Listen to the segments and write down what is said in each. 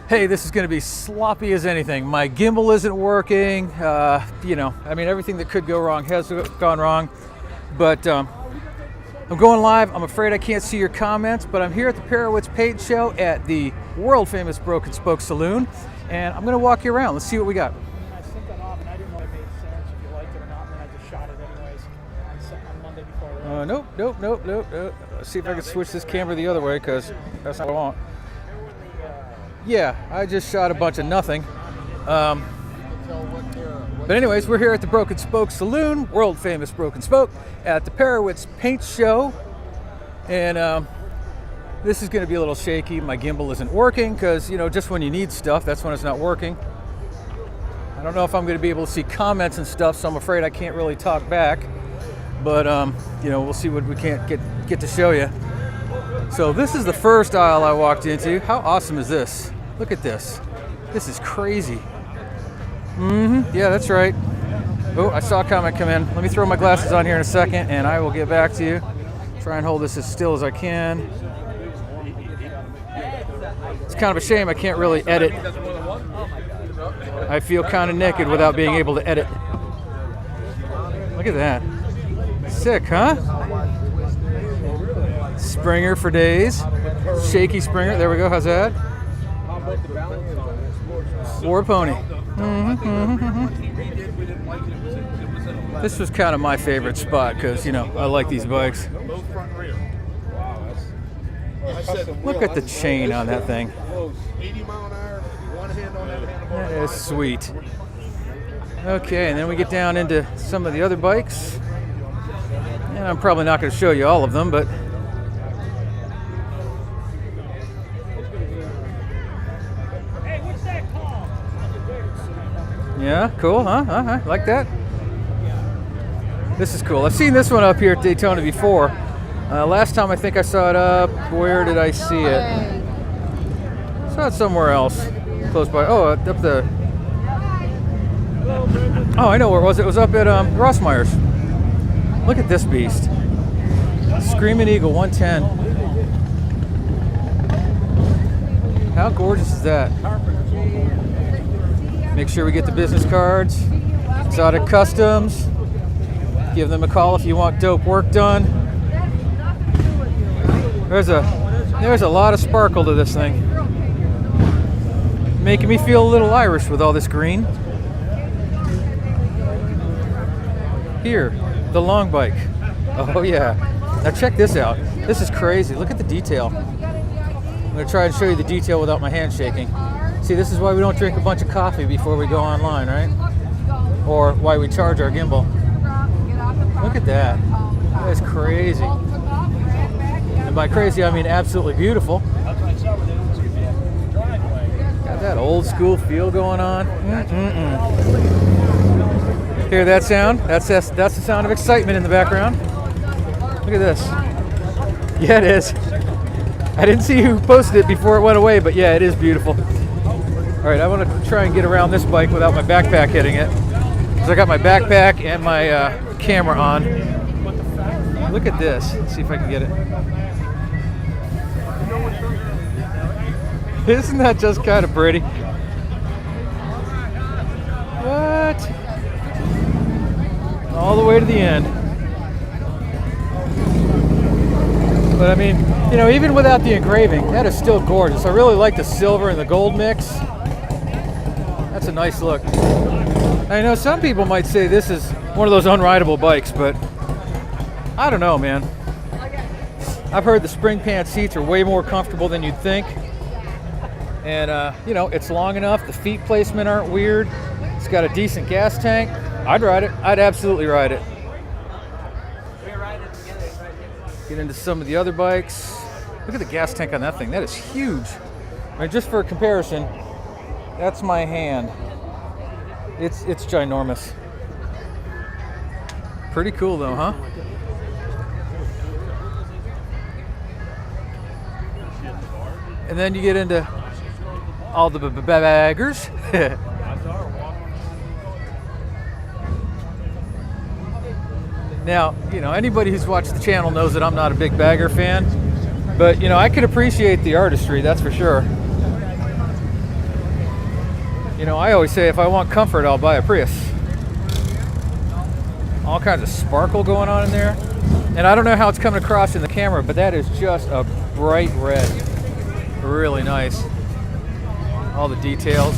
Hey, this is going to be sloppy as anything. My gimbal isn't working. You know, I mean, everything that could go wrong has gone wrong. But I'm going live. I'm afraid I can't see your comments, but I'm here at the Perewitz Paint Show at the world famous Broken Spoke Saloon, and I'm going to walk you around. Let's see what we got. I sent that off, and I didn't know it made sense if you liked it or not, and then I just shot it anyways on Monday before. Nope. Let's see if I can switch this camera the other way, because that's what I want. Yeah, I just shot a bunch of nothing. But anyways, we're here at the Broken Spoke Saloon, world famous Broken Spoke, at the Perewitz Paint Show. And this is going to be a little shaky. My gimbal isn't working because, you know, just when you need stuff, that's when it's not working. I don't know if I'm going to be able to see comments and stuff, so I'm afraid I can't really talk back. But, you know, we'll see what we can't get to show you. So this is the first aisle I walked into. How awesome is this? Look at this. This is crazy. Yeah, that's right. Oh, I saw a comment come in. Let me throw my glasses on here in a second, and I will get back to you. Try and hold this as still as I can. It's kind of a shame I can't really edit. I feel kind of naked without being able to edit. Look at that. Sick, huh? Springer for days. Shaky Springer. There we go. How's that? War pony. This was kind of my favorite spot because, you know, I like these bikes. Look at the chain on that thing. That is sweet. Okay, and then we get down into some of the other bikes. And I'm probably not going to show you all of them, but yeah, cool, huh? Like that? This is cool. I've seen this one up here at Daytona before. Last time I think I saw it up, where did I see it? I saw it somewhere else, close by. Oh, up the... Oh, I know where it was. It was up at Rossmeyer's. Look at this beast. Screaming Eagle 110. How gorgeous is that? Make sure we get the business cards. Exotic Customs. Give them a call if you want dope work done. There's a lot of sparkle to this thing. Making me feel a little Irish with all this green. Here, the long bike. Oh yeah. Now check this out. This is crazy. Look at the detail. I'm going to try and show you the detail without my hand shaking. See, this is why we don't drink a bunch of coffee before we go online, right? Or why we charge our gimbal. Look at that. That is crazy. And by crazy, I mean absolutely beautiful. Got that old school feel going on. Hear that sound? That's the sound of excitement in the background. Look at this. Yeah, it is. I didn't see who posted it before it went away, but yeah, it is beautiful. All right, I want to try and get around this bike without my backpack hitting it. Because I got my backpack and my camera on. Look at this. Let's see if I can get it. Isn't that just kind of pretty? What? All the way to the end. But I mean, you know, even without the engraving, that is still gorgeous. I really like the silver and the gold mix. That's a nice look. I know some people might say this is one of those unrideable bikes, but I don't know, man. I've heard the spring pant seats are way more comfortable than you'd think. And, you know, it's long enough. The feet placement aren't weird. It's got a decent gas tank. I'd ride it. I'd absolutely ride it. Get into some of the other bikes. Look at the gas tank on that thing. That is huge. I mean, just for comparison, that's my hand. It's ginormous. Pretty cool though, huh? And then you get into all the baggers. Now, you know, anybody who's watched the channel knows that I'm not a big bagger fan, but, you know, I can appreciate the artistry, that's for sure. You know, I always say if I want comfort, I'll buy a Prius. All kinds of sparkle going on in there. And I don't know how it's coming across in the camera, but that is just a bright red. Really nice. All the details.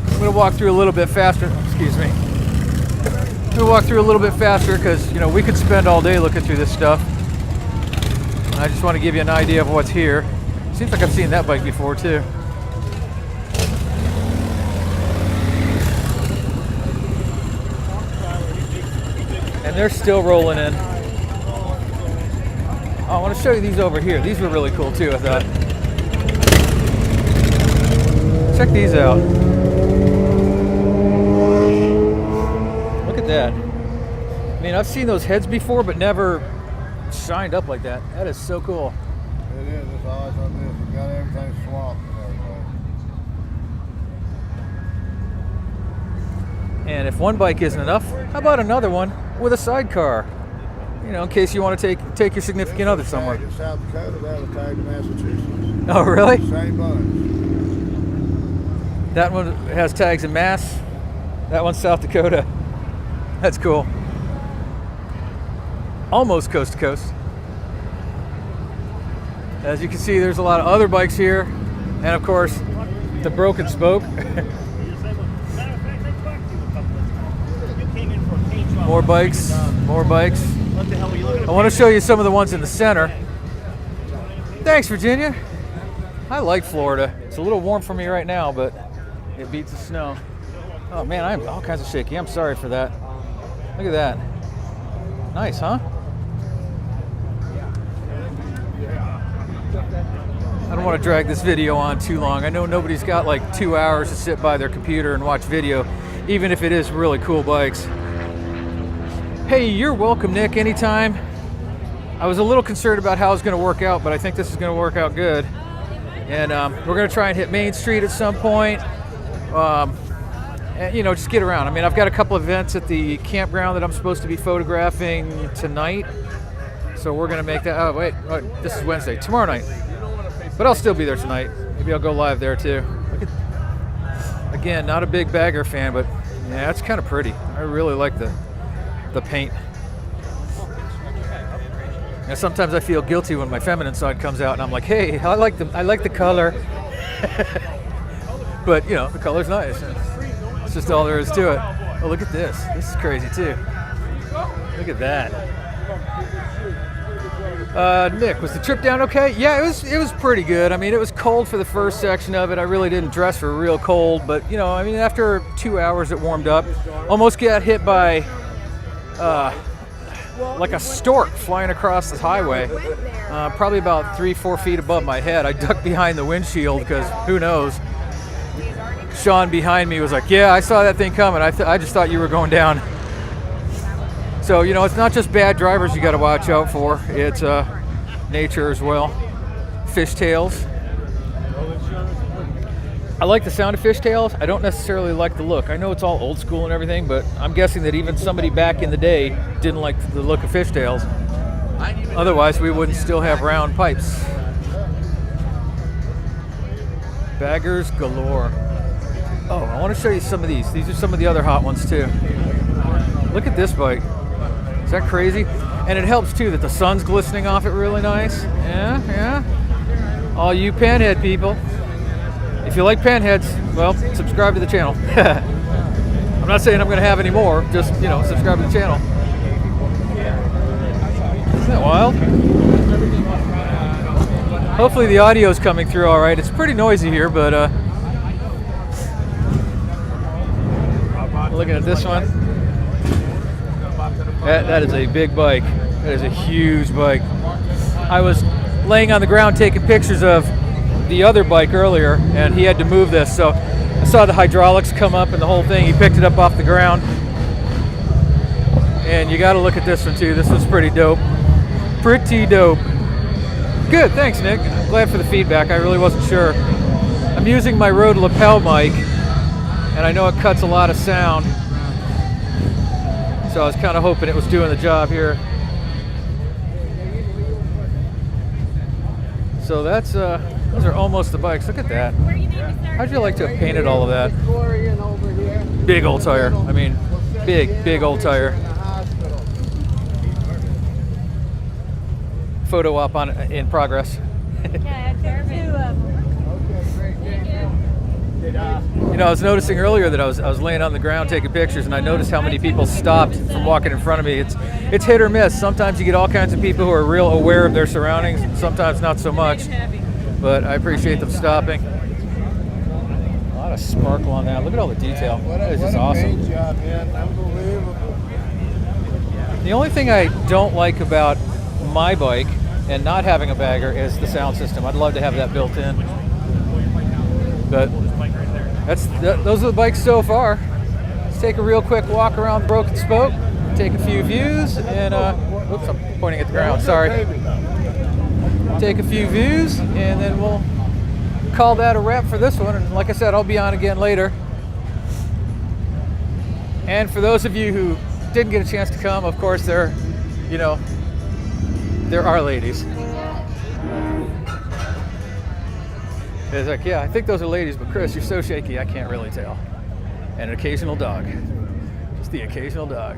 I'm gonna walk through a little bit faster. Excuse me. I'm gonna walk through a little bit faster because, you know, we could spend all day looking through this stuff. I just want to give you an idea of what's here. Seems like I've seen that bike before too. And they're still rolling in. Oh, I want to show you these over here. These were really cool too, I thought. Check these out. Look at that. I mean, I've seen those heads before, but never shined up like that. That is so cool. It is. It's always on this. We've got everything swamped and everything. And if one bike isn't enough, how about another one with a sidecar? You know, in case you want to take your significant other somewhere. In South Dakota, that was tagged in Massachusetts. Oh, really? Same bunch. That one has tags in Mass. That one's South Dakota. That's cool. Almost coast to coast. As you can see, there's a lot of other bikes here. And of course, the Broken Spoke. More bikes, more bikes. I want to show you some of the ones in the center. Thanks, Virginia. I like Florida. It's a little warm for me right now, but it beats the snow. Oh man, I'm all kinds of shaky. I'm sorry for that. Look at that. Nice, huh? I don't want to drag this video on too long. I know nobody's got like 2 hours to sit by their computer and watch video, even if it is really cool bikes. Hey, you're welcome, Nick, anytime. I was a little concerned about how it was going to work out, but I think this is going to work out good. And we're going to try and hit Main Street at some point. And, you know, just get around. I mean, I've got a couple of events at the campground that I'm supposed to be photographing tonight. So we're going to make that. Oh, wait, this is Wednesday. Tomorrow night. But I'll still be there tonight. Maybe I'll go live there too. Look at, again, not a big bagger fan, but yeah, it's kind of pretty. I really like the paint. And sometimes I feel guilty when my feminine side comes out and I'm like, hey, I like the color. But you know, the color's nice. It's just all there is to it. Oh, look at this. This is crazy too. Look at that. Nick, was the trip down okay? Yeah, it was pretty good. I mean, it was cold for the first section of it. I really didn't dress for real cold, but you know, I mean, after 2 hours it warmed up. Almost got hit by like a stork flying across the highway, probably about 3-4 feet above my head. I ducked behind the windshield because who knows. Sean behind me was like, yeah, I saw that thing coming. I just thought you were going down. So, you know, it's not just bad drivers you got to watch out for. It's nature as well. Fishtails. I like the sound of Fishtails. I don't necessarily like the look. I know it's all old school and everything, but I'm guessing that even somebody back in the day didn't like the look of Fishtails. Otherwise, we wouldn't still have round pipes. Baggers galore. Oh, I want to show you some of these. These are some of the other hot ones too. Look at this bike. Is that crazy? And it helps too that the sun's glistening off it really nice. Yeah, yeah. All you panhead people. If you like panheads, well, subscribe to the channel. I'm not saying I'm going to have any more, just, you know, subscribe to the channel. Isn't that wild? Hopefully the audio's coming through all right. It's pretty noisy here, but looking at this one. That is a big bike. That is a huge bike. I was laying on the ground taking pictures of the other bike earlier, and he had to move this, so I saw the hydraulics come up and the whole thing. He picked it up off the ground, and you got to look at this one too. This one's pretty dope. Pretty dope. Good, thanks, Nick. I'm glad for the feedback. I really wasn't sure. I'm using my Rode lapel mic, and I know it cuts a lot of sound, so I was kind of hoping it was doing the job here. So that's those are almost the bikes. Look at that. How'd you like to have painted all of that? Big old tire. I mean, big old tire. Photo op on in progress. You know, I was noticing earlier that I was laying on the ground taking pictures, and I noticed how many people stopped from walking in front of me. It's hit or miss. Sometimes you get all kinds of people who are real aware of their surroundings, and sometimes not so much. But I appreciate them stopping. A lot of sparkle on that. Look at all the detail. That is just awesome. The only thing I don't like about my bike and not having a bagger is the sound system. I'd love to have that built in. But those are the bikes so far. Let's take a real quick walk around Broken Spoke, take a few views, and oops, I'm pointing at the ground, sorry. Take a few views, and then we'll call that a wrap for this one. And like I said, I'll be on again later. And for those of you who didn't get a chance to come, of course, there are ladies. It's like, yeah, I think those are ladies, but Chris, you're so shaky, I can't really tell. And an occasional dog. Just the occasional dog.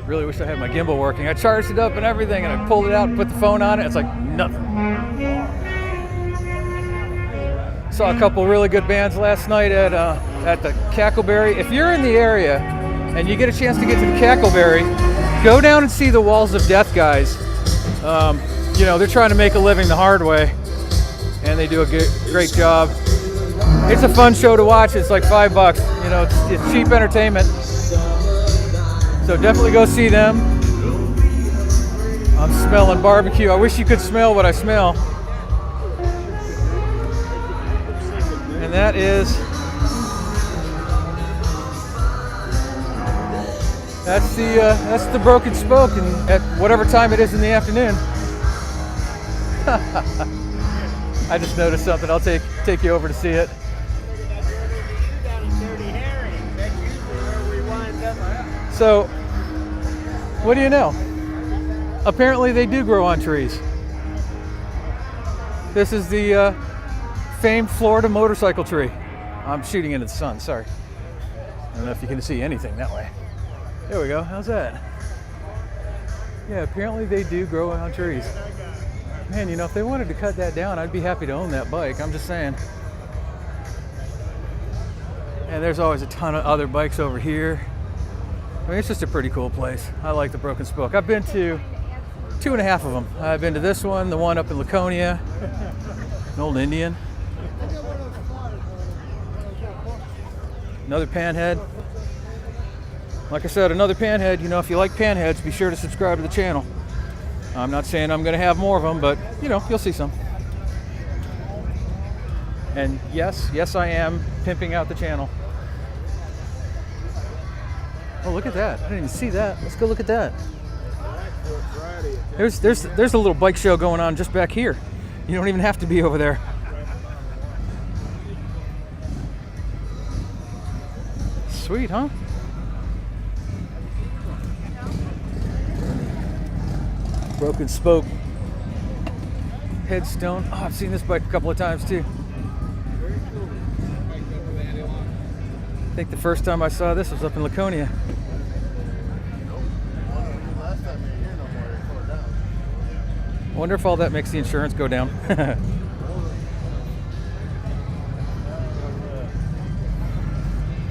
Really wish I had my gimbal working. I charged it up and everything, and I pulled it out and put the phone on it. It's like nothing. Saw a couple really good bands last night at the Cackleberry. If you're in the area and you get a chance to get to the Cackleberry, go down and see the Walls of Death guys. You know, they're trying to make a living the hard way, and they do a great job. It's a fun show to watch. It's like $5. You know, it's cheap entertainment. So definitely go see them. I'm smelling barbecue. I wish you could smell what I smell. And that's the Broken Spoke, and at whatever time it is in the afternoon. I just noticed something. I'll take you over to see it. So, what do you know? Apparently they do grow on trees. This is the famed Florida motorcycle tree. I'm shooting into the sun, sorry. I don't know if you can see anything that way. There we go, how's that? Yeah, apparently they do grow on trees. Man, you know, if they wanted to cut that down, I'd be happy to own that bike, I'm just saying. And there's always a ton of other bikes over here. I mean, it's just a pretty cool place. I like the Broken Spoke. I've been to 2.5 of them. I've been to this one, the one up in Laconia, an old Indian. Another panhead. Like I said, another panhead. You know, if you like panheads, be sure to subscribe to the channel. I'm not saying I'm going to have more of them, but, you know, you'll see some. And yes, I am pimping out the channel. Oh, look at that. I didn't even see that. Let's go look at that. There's a little bike show going on just back here. You don't even have to be over there. Sweet, huh? Broken Spoke headstone. Oh, I've seen this bike a couple of times too. I think the first time I saw this was up in Laconia. I wonder if all that makes the insurance go down.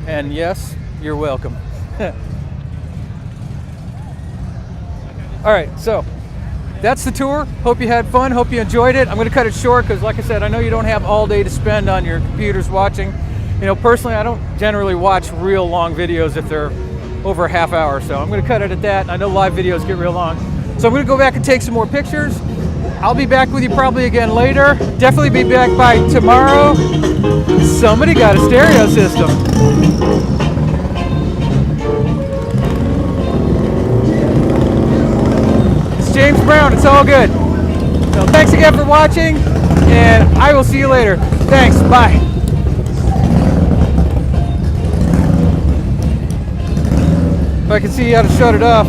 And yes, you're welcome. All right, so that's the tour. Hope you had fun. Hope you enjoyed it. I'm going to cut it short because, like I said, I know you don't have all day to spend on your computers watching. You know, personally, I don't generally watch real long videos if they're over a half hour, so I'm going to cut it at that. I know live videos get real long. So I'm going to go back and take some more pictures. I'll be back with you probably again later. Definitely be back by tomorrow. Somebody got a stereo system. It's James Brown. It's all good. So thanks again for watching, and I will see you later. Thanks. Bye. If I can see how to shut it off.